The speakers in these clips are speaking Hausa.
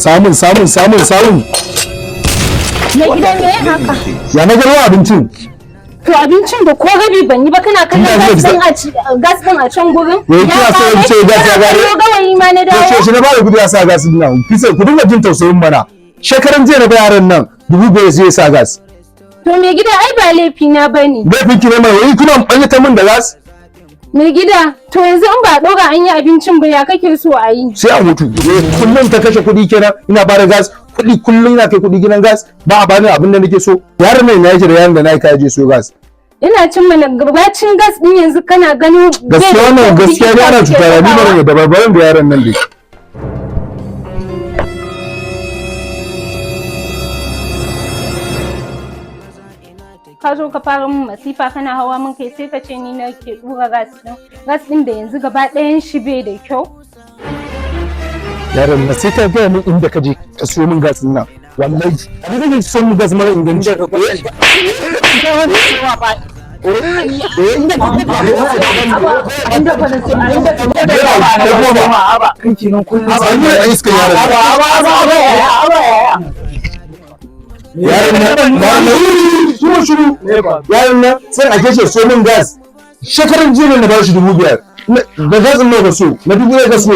samun. Na gida me haka? Ya na garwa abincin? To abincin da ko rabi ban yi ba kana kallon gas din a can gurin? Wai kina so in ce gas ya gare? Ko gawayi ma na dawo. To shi na ba da kudi a sa gas din nan. Kisa ku dinga jin tausayin mana. Shekaran jiya na ba yaran nan 5,000 zai sa gas. To me gida ai ba laifi na bane. Laifin ki ne mai wai kuna ɓanyata min da gas? Me gida to yanzu in ba ɗora an yi abincin ba ya kake so a yi? Sai a mutu. Kullum ta kashe kuɗi kenan ina ba da gas. Kuɗi kullum ina kai kuɗi gidan gas ba a bani abin da nake so. Yaron nan ya da yaron da na yi kaje so gas. Ina cin mana gabacin gas din yanzu kana ganin gaskiya wannan gaskiya ne ana cuta ni ba ne da barbaran da yaron nan dai. Ka zo ka fara min masifa kana hawa min kai sai ka ce ni na ke dura gas din da yanzu gaba ɗayan shi bai da kyau. Yaron na sai ka gaya min inda ka je ka siyo min gas nan wallahi a da kake son mu gas mara inganci ka koyi yaron nan sai a kashe so min gas shekaran jiya na ba shi 5,000 da gasin nawa ka so na 1,000 ka so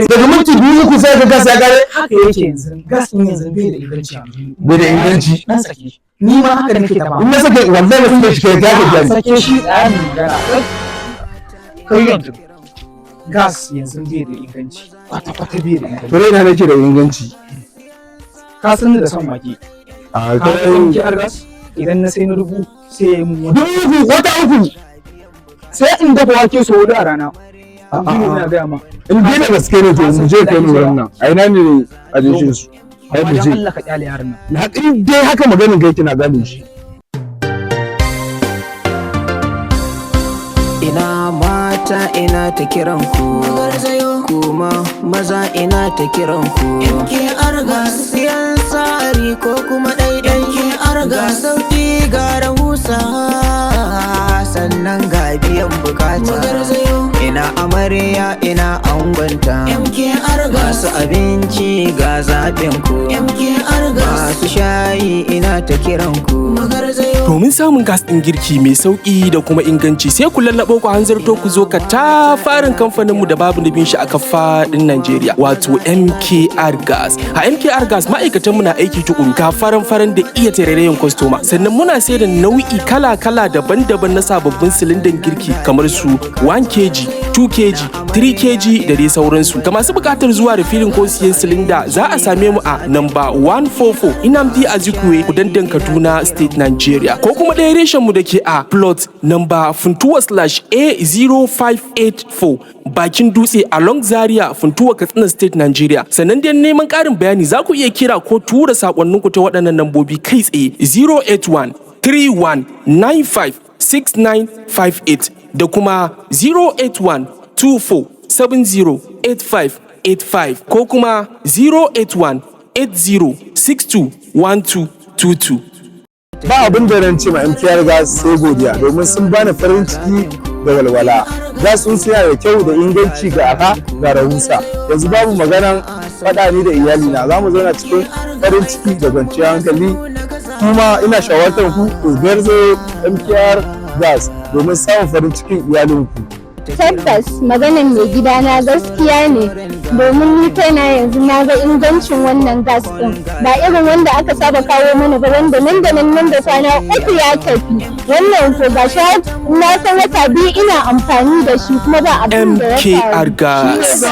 daga minti 2 sai ka gas ya gare haka yake yanzu gas din yanzu bai da inganci bai da inganci na sake ni ma haka nake ta ba in na sake wallahi na sake shi kai ka ga sake shi tsayan magana kai yanzu gas yanzu bai da inganci kwata bai da inganci to ina nake da inganci ka san da son maki a kai MKR gas idan na sai na rubu sai ya yi mun wata uku sai in dafa wake so hudu a rana ina gaya ma in dai da gaske ne to mu je kai mu wannan a ina ne a jishin su ai mu je Allah ka kyale yaran nan na in dai haka maganin kai kina gane shi ina mata ina ta kiran ku kuma maza ina ta kiran ku MKR GAS siyan tsari ko kuma daidai MKR GAS sauki ga rahusa sannan ga biyan bukata ina amarya ina angonta MKR GAS abinci ga zaɓin ku MKR GAS masu shayi ina ta kiran ku domin samun gas ɗin girki mai sauƙi da kuma inganci sai ku lallaɓo ku hanzarto ku zo ka ta farin kamfaninmu da babu nufin shi a faɗin Najeriya wato MKR GAS. A MKR GAS ma'aikatanmu na aiki tukuru ga faran da iya tarairayin kwastoma sannan muna sai da nau'i kala-kala daban-daban na sababbin silindan girki kamar su 1 kg, 2 kg, 3 kg da dai sauransu. Ga masu buƙatar zuwa da filin ko siyan silinda za a same mu a number 144 Inamdi Azikwe Kudandan Kaduna State Nigeria ko kuma ɗaya reshen mu da ke a plot number Funtuwa/A0584 bakin dutse along Zaria Funtuwa Katsina State Nigeria. Sannan dai neman ƙarin bayani za ku iya kira ko tura sakonninku ta waɗannan lambobi kai tsaye 081 31 95 6958 da kuma 081 24 70 8585 ko kuma 081 80 62 1222. ba abin da ran ce ma MKR GAS sai godiya domin sun bani farin ciki da walwala gas sun siya da kyau da inganci ga aka ga rahusa yanzu babu maganan faɗa ni da iyalina za mu zauna cikin farin ciki da kwanciyar hankali kuma ina shawartar ku ku garzo MKR GAS domin samun farin cikin iyalinku. Tabbas maganan mai gidana gaskiya ne domin ni kaina yanzu na ga ingancin wannan gas din ba irin wanda aka saba kawo mana ba wanda nan da kwana 3 ya tafi wannan ko ga shi na san wata 2 ina amfani da shi kuma ba abin da ya faru. MKR GAS.